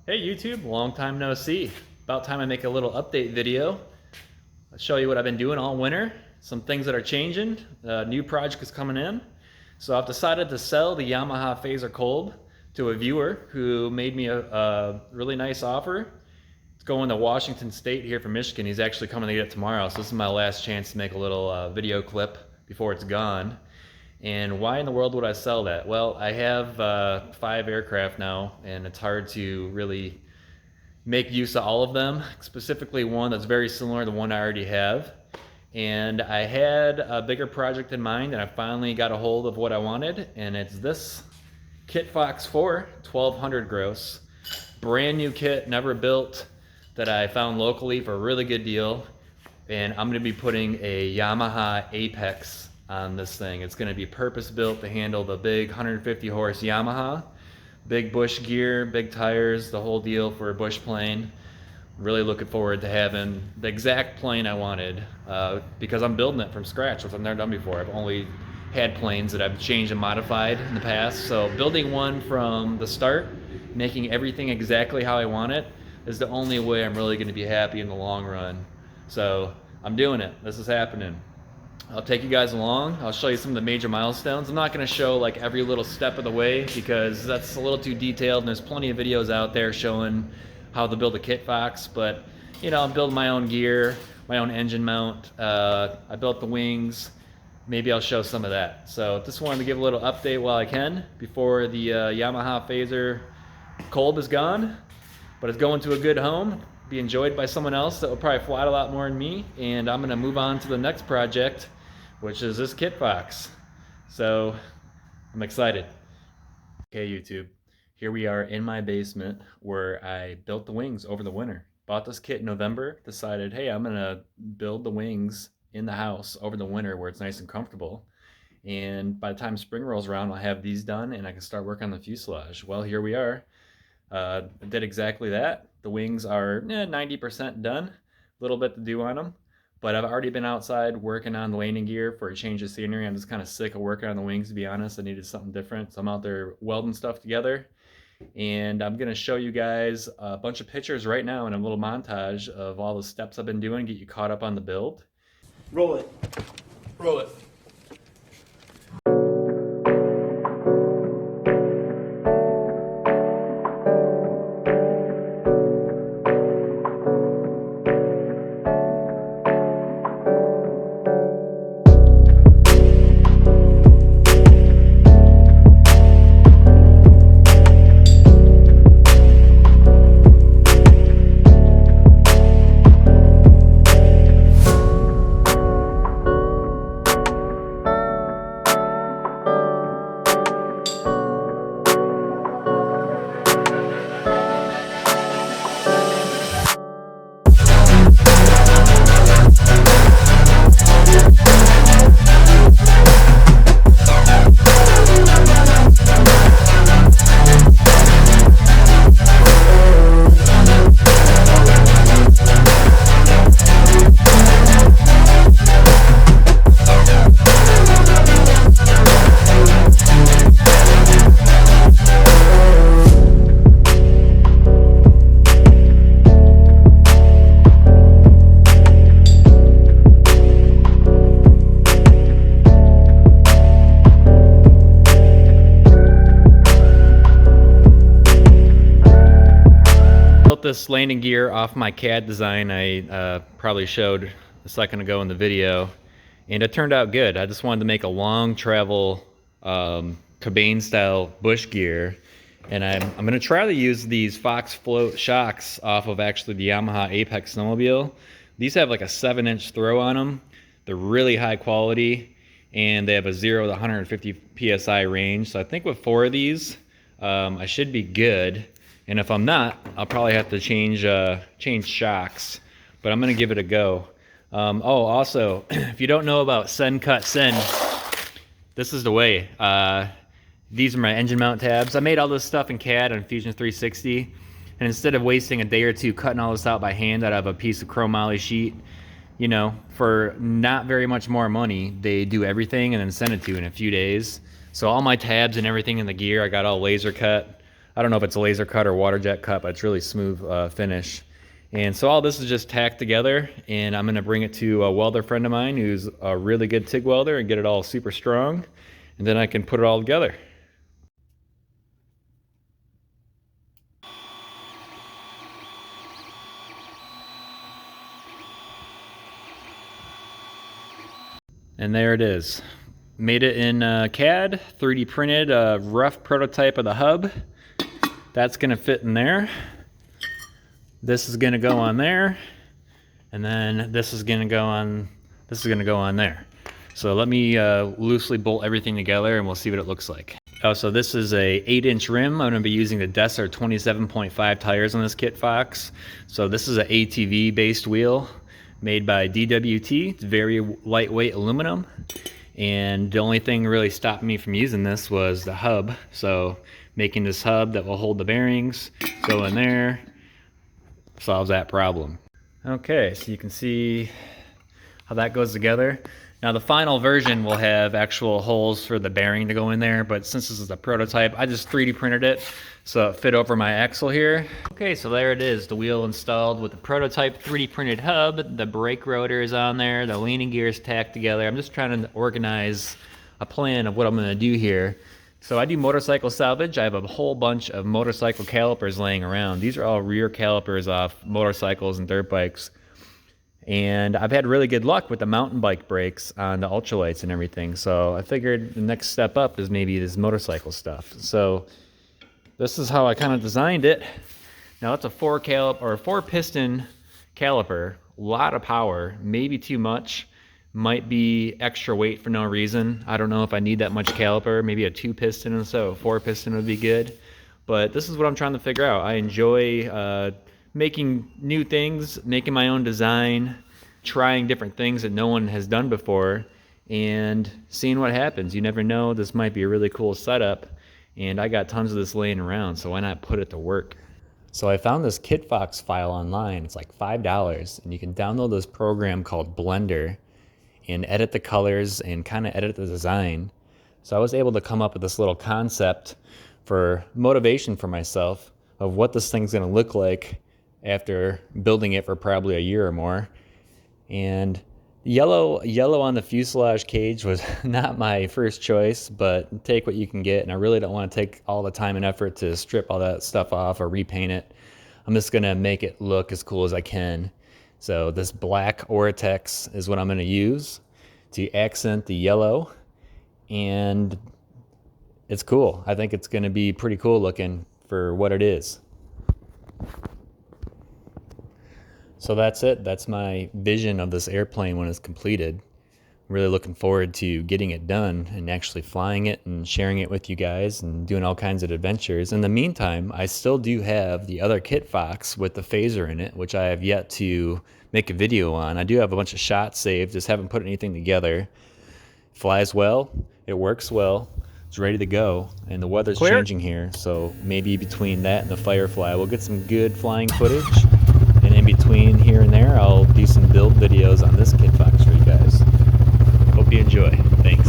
Hey YouTube, long time no see. About time I make a little update video. I'll show you what I've been doing all winter, some things that are changing, new project is coming in. So I've decided to sell the Yamaha Phazer Kolb to a viewer who made me a really nice offer. It's going to Washington State here from Michigan. He's actually coming to get it tomorrow, so this is my last chance to make a little video clip before it's gone. And why in the world would I sell that? Well, I have 5 aircraft now, and it's hard to really make use of all of them, specifically one that's very similar to the one I already have. And I had a bigger project in mind, and I finally got a hold of what I wanted, and it's this Kitfox 4 1200 gross. Brand new kit, never built, that I found locally for a really good deal. And I'm gonna be putting a Yamaha Apex on this thing. It's gonna be purpose built to handle the big 150 horse Yamaha. Big bush gear, big tires, the whole deal for a bush plane. Really looking forward to having the exact plane I wanted because I'm building it from scratch, which I've never done before. I've only had planes that I've changed and modified in the past. So building one from the start, making everything exactly how I want it, is the only way I'm really gonna be happy in the long run. So I'm doing it, this is happening. I'll take you guys along. I'll show you some of the major milestones. I'm not gonna show like every little step of the way because that's a little too detailed, and there's plenty of videos out there showing how to build a Kitfox, but you know, I'm building my own gear, my own engine mount. I built the wings. Maybe I'll show some of that. So just wanted to give a little update while I can before the Yamaha Phazer Kolb is gone, but it's going to a good home, be enjoyed by someone else that will probably fly a lot more than me, and I'm gonna move on to the next project, which is this Kitfox. So I'm excited. Okay, YouTube, here we are in my basement where I built the wings over the winter. Bought this kit in November, decided, hey, I'm gonna build the wings in the house over the winter where it's nice and comfortable. And by the time spring rolls around, I'll have these done and I can start working on the fuselage. Well, here we are. I did exactly that. The wings are 90% done, a little bit to do on them. But I've already been outside working on the landing gear for a change of scenery. I'm just kind of sick of working on the wings, to be honest. I needed something different. So I'm out there welding stuff together. And I'm gonna show you guys a bunch of pictures right now in a little montage of all the steps I've been doing, get you caught up on the build. Roll it. Roll it. This landing gear off my CAD design I probably showed a second ago in the video, and it turned out good. I just wanted to make a long travel cabane style bush gear, and I'm going to try to use these Fox float shocks off of actually the Yamaha Apex snowmobile. These have like a 7-inch throw on them. They're really high quality, and they have a 0 to 150 psi range. So I think with 4 of these I should be good. And if I'm not, I'll probably have to change shocks, but I'm gonna give it a go. Oh, also, if you don't know about send, cut, send, this is the way. These are my engine mount tabs. I made all this stuff in CAD on Fusion 360, and instead of wasting a day or two cutting all this out by hand out of a piece of chromoly sheet, you know, for not very much more money, they do everything and then send it to you in a few days. So all my tabs and everything in the gear, I got all laser cut. I don't know if it's a laser cut or water jet cut, but it's really smooth finish. And so all this is just tacked together, and I'm gonna bring it to a welder friend of mine who's a really good TIG welder and get it all super strong, and then I can put it all together. And there it is. Made it in CAD, 3D printed a rough prototype of the hub. That's gonna fit in there. This is gonna go on there. And then this is gonna go on there. So let me loosely bolt everything together and we'll see what it looks like. Oh, so this is a 8-inch rim. I'm gonna be using the Desser 27.5 tires on this Kitfox. So this is an ATV based wheel made by DWT. It's very lightweight aluminum. And the only thing really stopping me from using this was the hub. So making this hub that will hold the bearings, go in there, solves that problem. Okay, so you can see how that goes together. Now the final version will have actual holes for the bearing to go in there, but since this is a prototype, I just 3D printed it so it fit over my axle here. Okay, so there it is, the wheel installed with the prototype 3D printed hub. The brake rotor is on there, the landing gear is tacked together. I'm just trying to organize a plan of what I'm gonna do here. So I do motorcycle salvage. I have a whole bunch of motorcycle calipers laying around. These are all rear calipers off motorcycles and dirt bikes. And I've had really good luck with the mountain bike brakes on the ultralights and everything. So I figured the next step up is maybe this motorcycle stuff. So this is how I kind of designed it. Now it's a 4 piston caliper, a lot of power, maybe too much. Might be extra weight for no reason. I don't know if I need that much caliper. Maybe a 2 piston instead of a 4 piston would be good. But this is what I'm trying to figure out. I enjoy making new things, making my own design, trying different things that no one has done before, and seeing what happens. You never know, this might be a really cool setup, and I got tons of this laying around, so why not put it to work? So I found this Kitfox file online. It's like $5, and you can download this program called Blender and edit the colors and kind of edit the design. So I was able to come up with this little concept for motivation for myself of what this thing's gonna look like after building it for probably a year or more. And yellow on the fuselage cage was not my first choice, but take what you can get. And I really don't want to take all the time and effort to strip all that stuff off or repaint it. I'm just gonna make it look as cool as I can. So this black Oratex is what I'm gonna use to accent the yellow, and it's cool. I think it's gonna be pretty cool looking for what it is. So that's it. That's my vision of this airplane when it's completed. I'm really looking forward to getting it done and actually flying it and sharing it with you guys and doing all kinds of adventures. In the meantime, I still do have the other Kitfox with the Phazer in it, which I have yet to make a video on. I do have a bunch of shots saved, just haven't put anything together. It flies well, it works well, it's ready to go, and the weather's changing here, so maybe between that and the Firefly, we'll get some good flying footage. And in between here and there, I'll do some build videos on this Kitfox for you guys. Hope you enjoy. Thanks.